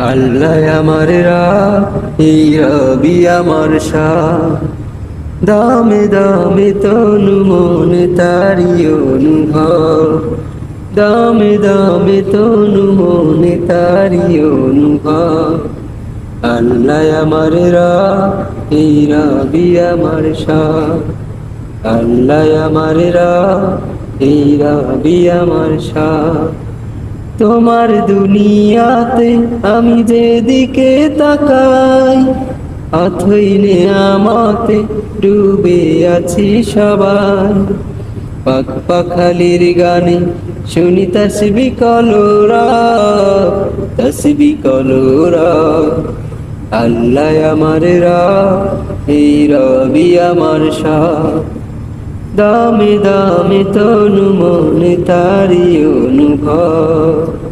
আল্লাহ আমার রাহ, এই রবি আমার শাহ, দামে দামে তনু মন তারি অনুভব, দামে দামে তনু মন তারি অনুভব। আল্লাহ আমার রাহ, এই রবি আমার শাহ, আল্লাহ আমার রাহ, এই রবি আমার শাহ। তোমার দুনিয়াতে আমি যেদিকে তাকাই, অথই নেয়ামতে ডুবে আছি সবাই। পাখ পাখালির গানে শুনি তসবি কলোরা, তসবি কলোরা। আল্লাহ আমার রাহ, এই রবি আমার শাহ, দামে দামে তনু মন তারি অনুভব।